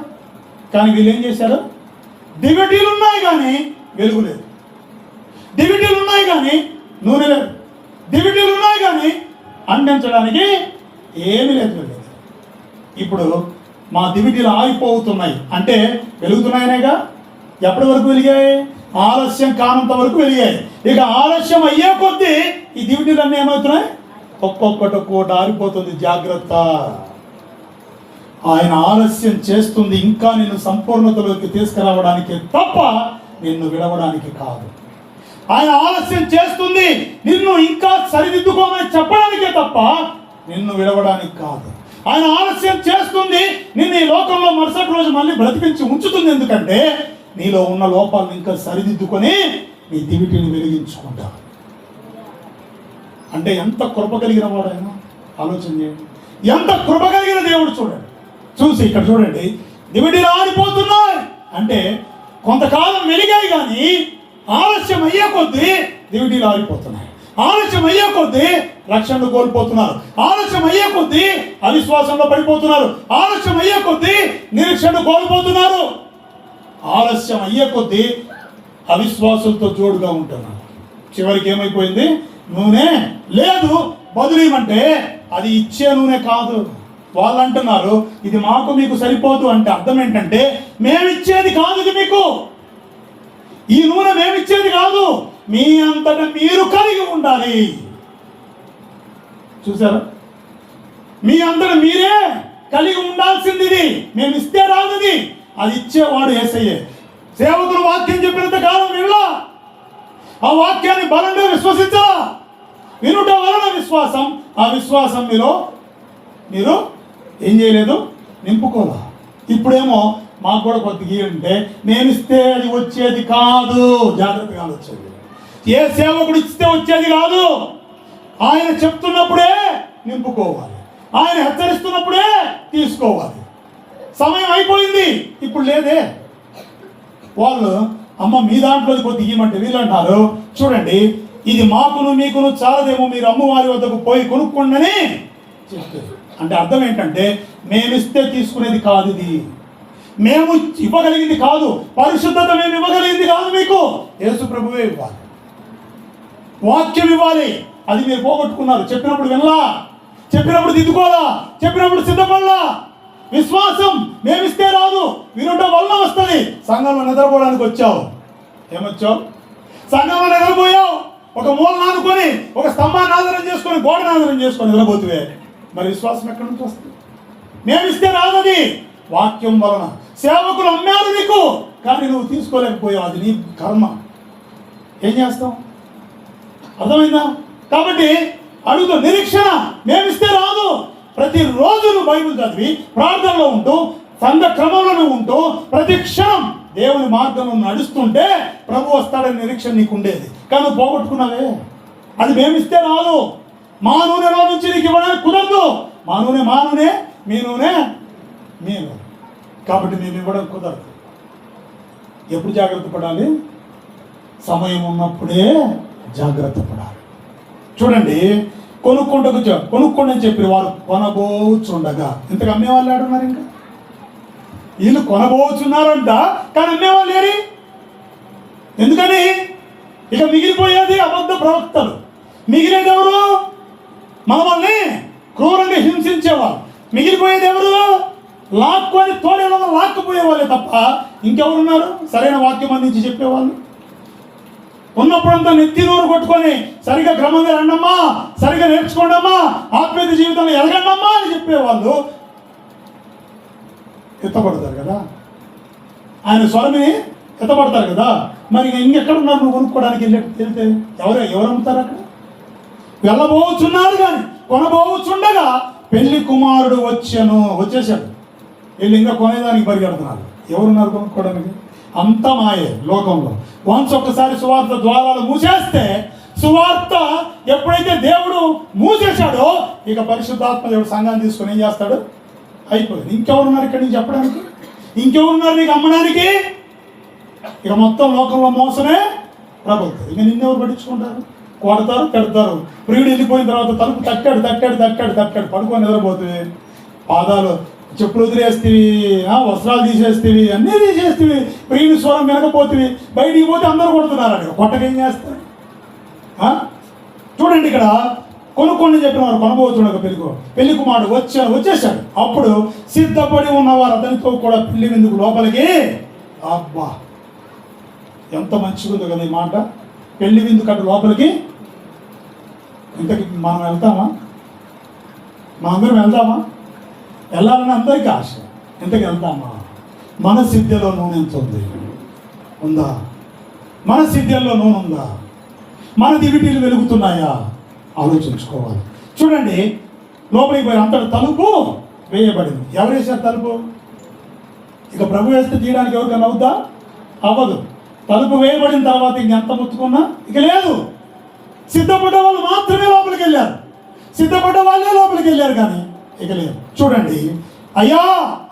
కానీ వీళ్ళు ఏం చేశారు? దివిటీలు ఉన్నాయి కానీ వెలుగు లేదు, దివిటీలు ఉన్నాయి కానీ నూనె లేదు, దివిటీలు ఉన్నాయి కానీ అందించడానికి ఏమీ లేదు. ఇప్పుడు మా దివిటీలు ఆగిపోతున్నాయి అంటే వెలుగుతున్నాయనేగా. ఎప్పటి వరకు వెలిగాయి? ఆలస్యం కానంత వరకు వెలిగాయి. ఇక ఆలస్యం అయ్యే కొద్దీ ఈ దివిటీలన్నీ ఏమవుతున్నాయి? ఒక్కొక్కటి ఆరిపోతుంది. జాగ్రత్త. ఆయన ఆలస్యం చేస్తుంది ఇంకా నిన్ను సంపూర్ణతలోకి తీసుకురావడానికి తప్ప నిన్ను విడవడానికి కాదు. ఆయన ఆలస్యం చేస్తుంది నిన్ను ఇంకా సరిదిద్దుకోమని చెప్పడానికే తప్ప నిన్ను విడవడానికి కాదు. ఆయన ఆలస్యం చేస్తుంది నిన్ను ఈ లోకంలో మరుసటి రోజు మళ్ళీ బ్రతికించి ఉంచుతుంది. ఎందుకంటే నీలో ఉన్న లోపాలను ఇంకా సరిదిద్దుకొని నీ దివిటిని వెలిగించుకుంటా. అంటే ఎంత కృప కలిగిన వాడు ఆయన. ఆలోచన చేయండి, ఎంత కృప కలిగిన దేవుడు. చూసి ఇక్కడ చూడండి, దివిటీలు ఆరిపోతున్నాయి అంటే కొంతకాలం వెలిగాయి కానీ ఆలస్యం అయ్యే కొద్దీ దివిటీలు ఆరిపోతున్నాయి. ఆలస్యం అయ్యే కొద్దీ రక్షణను కోల్పోతున్నారు. ఆలస్యం అయ్యే కొద్దీ అవిశ్వాసంలో పడిపోతున్నారు. ఆలస్యం అయ్యే కొద్దీ నిరీక్షణ కోల్పోతున్నారు. ఆలస్యం అయ్యే కొద్దీ అవిశ్వాసంతో జోడుగా ఉంటున్నారు. చివరికి ఏమైపోయింది? నూనె లేదు. బదులేమంటే అది ఇచ్చే నూనె కాదు. వాళ్ళు అంటున్నారు ఇది మాకు మీకు సరిపోదు అంటే అర్థం ఏంటంటే మేమిచ్చేది కాదు, ఇది మీకు ఈ నూనె మేమిచ్చేది కాదు, మీ అంతటా మీరు కలిగి ఉండాలి. చూసారా? మీ అంతటా మీరే కలిగి ఉండాల్సింది. ఇది మేము ఇస్తే రాదుది, అది ఇచ్చేవాడు యేసయ్యే. సేవకులు వాక్యం చెప్పినంత కాలం వినలా, ఆ వాక్యాన్ని బలంగా విశ్వసించాలా. వినుట వలన విశ్వాసం, ఆ విశ్వాసం మీరు ఏం చేయలేదు, నింపుకోలా. ఇప్పుడేమో మాకు కూడా కొద్దిగా అంటే మేమిస్తే అది వచ్చేది కాదు. జాగ్రత్తగా వచ్చేది ఏ సేవకుడు ఇస్తే వచ్చేది కాదు. ఆయన చెప్తున్నప్పుడే నింపుకోవాలి, ఆయన హెచ్చరిస్తున్నప్పుడే తీసుకోవాలి. సమయం అయిపోయింది, ఇప్పుడు లేదే. వాళ్ళు అమ్మ మీ దాంట్లో కొద్దిగా ఇవ్వమంటే వీళ్ళు అంటారు చూడండి ఇది మాకును మీకును చాలదేమో, మీరు అమ్మవారి వద్దకు పోయి కొనుక్కోండి చెప్పారు. అంటే అర్థం ఏంటంటే మేమిస్తే తీసుకునేది కాదు, ఇది మేము ఇవ్వగలిగింది కాదు, పరిశుద్ధత మేము ఇవ్వగలిగింది కాదు. మీకు యేసు ప్రభువే ఇవ్వాలి, వాక్యం ఇవ్వాలి. అది మీరు పోగొట్టుకున్నారు. చెప్పినప్పుడు వినలా, చెప్పినప్పుడు దిద్దుకోలా, చెప్పినప్పుడు సిద్ధపడలా. విశ్వాసం మేమిస్తే రాదు, వినుట వల్ల వస్తుంది. సంఘంలో నిద్రపోవడానికి వచ్చావు, ఏమొచ్చావు? సంఘంలో నిద్రపోయావు, ఒక మూలను ఆనుకొని ఒక స్తంభాన్ని ఆధారం చేసుకొని గోడను ఆధారం చేసుకొని నిద్రపోతువే. మరి విశ్వాసం ఎక్కడి నుంచి వస్తుంది? మేమిస్తే రాదది. వాక్యం వలన సేవకులు అమ్మారు నీకు, కానీ నువ్వు తీసుకోలేకపోయావు, అది నీ కర్మ. ఏం చేస్తావు? అర్థమైందా? కాబట్టి అడుగుతూ నిరీక్షణ మేమిస్తే రాదు. ప్రతిరోజు నువ్వు బైబిల్ చదివి ప్రార్థనలో ఉంటూ సంఘ క్రమంలో ఉంటూ ప్రతి క్షణం దేవుని మార్గంలో నడుస్తుంటే ప్రభు వస్తాడని నిరీక్షణ నీకు ఉండేది. కానీ నువ్వు పోగొట్టుకున్నావే. అది మేమిస్తే రాదు. మా నూనెలో నుంచి నీకు ఇవ్వడానికి కుదరదు. మా నూనె మీ నూనె మీ నూనె, కాబట్టి మేము ఇవ్వడం కుదరదు. ఎప్పుడు జాగ్రత్త పడాలి? సమయం ఉన్నప్పుడే జాగ్రత్త పడాలి. చూడండి, కొనుక్కోండి అని చెప్పి వారు కొనబోచుండగా, ఇంతకు అమ్మేవాళ్ళు ఆడున్నారు. ఇంకా వీళ్ళు కొనబోచున్నారంట, కానీ అమ్మేవాళ్ళు లేరు. ఎందుకని? ఇక మిగిలిపోయేది అబద్ధ ప్రవక్తలు. మిగిలేది ఎవరు? మనల్ని క్రూరంగా హింసించేవాళ్ళు. మిగిలిపోయేది ఎవరు? లాక్కొని తోడేవాళ్ళు, లాక్కుపోయే వాళ్ళే తప్ప ఇంకెవరున్నారు? సరైన వాక్యం అందించి చెప్పేవాళ్ళు. ఉన్నప్పుడంతా నెత్తి నూరు కొట్టుకొని సరిగా క్రమంగా రండమ్మా, సరిగా నేర్చుకోండమ్మా, ఆత్మీయ జీవితంలో ఎదగండమ్మా అని చెప్పేవాళ్ళు ఎత్తపడతారు కదా. ఆయన స్వరమే ఎత్తపడతారు కదా. మరి ఇంకెక్కడున్నారు నువ్వు కొనుక్కోవడానికి వెళ్తే? ఎవరు అమ్ముతారు అక్కడ? వెళ్ళబోచున్నారు కానీ కొనబోచుండగా పెళ్లి కుమారుడు వచ్చేసాడు. వీళ్ళు ఇంకా కొనేదానికి పరిగెడుతున్నారు. ఎవరున్నారు కొనుక్కోవడానికి? అంత మాయే లోకంలో. ఒక్కసారి సువార్త ద్వారాలు మూసేస్తే, సువార్త ఎప్పుడైతే దేవుడు మూసేశాడో ఇక పరిశుద్ధాత్మ దేవుడు సంఘాన్ని తీసుకొని ఏం చేస్తాడు? అయిపోయింది. ఇంకెవరున్నారు ఇక్కడ నుంచి చెప్పడానికి? ఇంకెవరున్నారు నీకు అమ్మడానికి? ఇక మొత్తం లోకంలో మోసమే ప్రభుత్వం. ఇక నిన్నెవరు పట్టించుకుంటారు? కొడతారు, పెడతారు. ప్రియుడు వెళ్ళిపోయిన తర్వాత తలుపు తట్టాడు పడుకొని నిద్రపోతుంది. పాదాలు చెప్పులు వదిలేస్తేవి, వస్త్రాలు తీసేస్తేవి, అన్నీ తీసేస్తేవి. ప్రియుని స్వరం వినకపోతేవి. బయటికి పోతే అందరూ కొడుతున్నారు. అక్కడ కొట్టకేం చేస్తారు? చూడండి, ఇక్కడ కొనుక్కోండి చెప్పిన వారు కొనబోతున్నాడు. పెళ్లి కుమారుడు వచ్చేసాడు. అప్పుడు సిద్ధపడి ఉన్నవారు అతనితో కూడా పెళ్లి విందుకు లోపలికి. అబ్బా, ఎంత మంచిగుందో కదా ఈ మాట. పెళ్లి విందుకు అటు లోపలికి. ఇంతకి మనం వెళ్తామా? మనందరం వెళ్దామా? వెళ్ళాలని అందరికీ ఆశ. ఇంతకు వెళ్తామా? మన సిద్ధలో నూనె ఎంత ఉందా? మన సిద్ధంలో నూనె ఉందా? మన దివిటీలు వెలుగుతున్నాయా? ఆలోచించుకోవాలి. చూడండి, లోపలికి పోయి అంతటి తలుపు వేయబడింది. ఎవరు వేశారు తలుపు? ఇక ప్రభు వేస్తే తీయడానికి ఎవరికైనా అవుద్దా? అవ్వదు. తలుపు వేయబడిన తర్వాత ఇంకెంత ముత్తుకున్నా ఇక లేదు. సిద్ధపడ్డ వాళ్ళు మాత్రమే లోపలికి వెళ్ళారు. సిద్ధపడ్డ వాళ్ళే లోపలికి వెళ్ళారు, కానీ ఇక లేదు. చూడండి, అయ్యా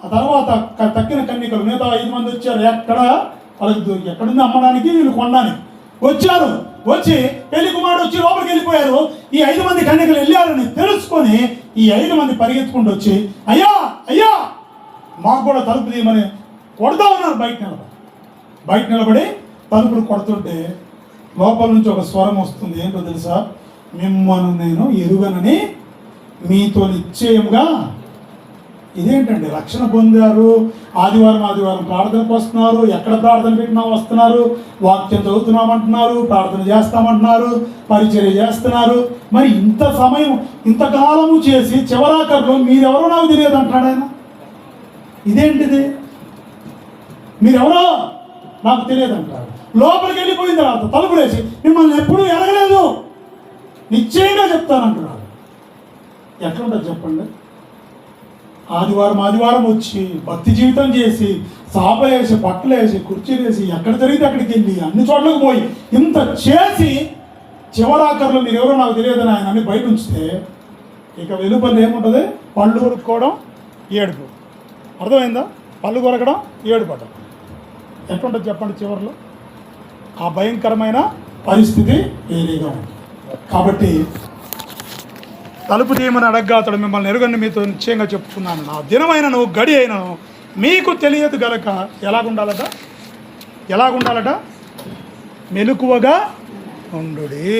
ఆ తర్వాత తక్కిన కన్యకలు మిగతా 5 మంది వచ్చారు. వాళ్ళకి ఎక్కడుంది అమ్మడానికి, వీళ్ళు కొనడానికి వచ్చారు. వచ్చి పెళ్లి కుమారుడు వచ్చి లోపలికి వెళ్ళిపోయారు. ఈ 5 మంది కన్యకలు వెళ్ళారని తెలుసుకొని ఈ 5 మంది పరిగెత్తుకుంటూ వచ్చి అయ్యా మాకు కూడా తలుపు తీయమని కొడతా ఉన్నారు. బయట నిలబడి తలుపులు కొడుతుంటే లోపల నుంచి ఒక స్వరం వస్తుంది. ఏంటో తెలుసా? మిమ్మల్ని నేను ఎరుగనని మీతో నిశ్చయంగా. ఇదేంటండి? రక్షణ పొందారు, ఆదివారం ప్రార్థనకు వస్తున్నారు, ఎక్కడ ప్రార్థన పెట్టినా వస్తున్నారు, వాక్యం చదువుతున్నామంటున్నారు, ప్రార్థన చేస్తామంటున్నారు, పరిచర్య చేస్తున్నారు. మరి ఇంత సమయం ఇంతకాలము చేసి చివరాఖరులో మీరెవరో నాకు తెలియదు అంటున్నాడు ఆయన. ఇదేంటిది? మీరెవరో నాకు తెలియదు అంటాడు. లోపలికి వెళ్ళిపోయిన తర్వాత తలుపులేసి మిమ్మల్ని ఎప్పుడూ ఎరగలేదు, నిశ్చయంగా చెప్తానంటున్నాడు. ఎట్లుంటుంది చెప్పండి? ఆదివారం వచ్చి భక్తి జీవితం చేసి సాపలేసి బట్టలేసి కుర్చీలేసి ఎక్కడ జరిగితే అక్కడికి వెళ్ళి అన్ని చోట్లకు పోయి ఇంత చేసి చివరాఖరులో మీరు ఎవరో నాకు తెలియదని ఆయన అన్ని బయట ఉంచితే ఇక వెలుపల్లి ఏముంటుంది? పళ్ళు కొరుక్కోవడం, ఏడుపు. అర్థమైందా? పళ్ళు కొరకడం, ఏడుపడం. ఎట్లుంటుంది చెప్పండి? చివరిలో ఆ భయంకరమైన పరిస్థితి వేరేగా ఉంది. కాబట్టి తలుపు తీయమని అడగ్గా అతడు మిమ్మల్ని ఎరుగని మీతో నిశ్చయంగా చెప్తున్నాను, నా దినమైనను గడి అయినను మీకు తెలియదు గలక ఎలాగుండాలట? మెలకువగా ఉండుడి.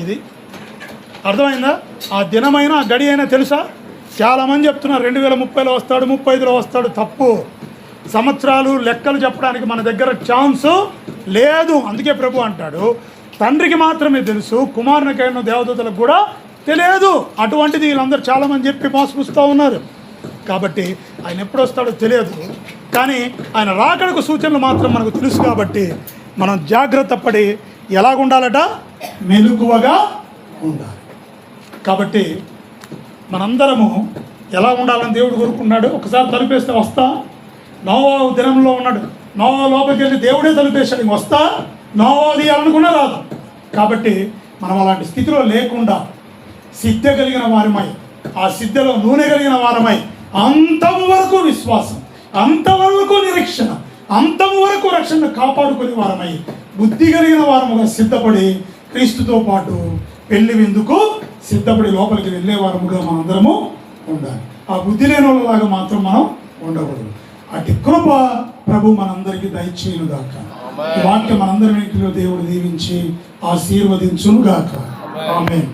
ఇది అర్థమైందా? ఆ దినమైన ఆ గడి అయినా తెలుసా? చాలామంది చెప్తున్నారు 2030లో వస్తాడు, 35లో వస్తాడు. తప్పు. సంవత్సరాలు లెక్కలు చెప్పడానికి మన దగ్గర ఛాన్స్ లేదు. అందుకే ప్రభు అంటాడు, తండ్రికి మాత్రమే తెలుసు, కుమారునికైనా దేవదూతలకు కూడా తెలియదు. అటువంటిది వీళ్ళందరూ చాలామంది చెప్పి మోసపుస్తూ ఉన్నారు. కాబట్టి ఆయన ఎప్పుడు వస్తాడో తెలియదు, కానీ ఆయన రాకడకు సూచనలు మాత్రం మనకు తెలుసు. కాబట్టి మనం జాగ్రత్త పడి ఎలాగుండాలట? మెలకువగా ఉండాలి. కాబట్టి మనందరము ఎలా ఉండాలని దేవుడు కోరుకున్నాడు. ఒకసారి తలుపేస్తే వస్తా? నోవా దినంలో ఉన్నాడు, నోవా లోపలికి వెళ్ళి దేవుడే తలుపేశాడు. ఇంక వస్తా నోవా తీయాలనుకున్నా రాదు. కాబట్టి మనం అలాంటి స్థితిలో లేకుండా సిద్ధ కలిగిన వారమై, ఆ సిద్ధలో నూనె కలిగిన వారమై, అంతము వరకు విశ్వాసం, అంతవరకు నిరీక్షణ, అంతము వరకు రక్షణ కాపాడుకునే వారమై బుద్ధి కలిగిన వారముగా సిద్ధపడి క్రీస్తుతో పాటు పెళ్లి విందుకు సిద్ధపడి లోపలికి వెళ్ళే వారముగా మనందరము ఉండాలి. ఆ బుద్ధి లేని వాళ్ళలాగా మాత్రం మనం ఉండకూడదు. అటు కృప ప్రభు మనందరికీ దయచేయునుగాక. ఈ వాక్యం మనందరి వెనుకలో దేవుడు దీవించి ఆశీర్వదించునుగాక. ఆమేన్.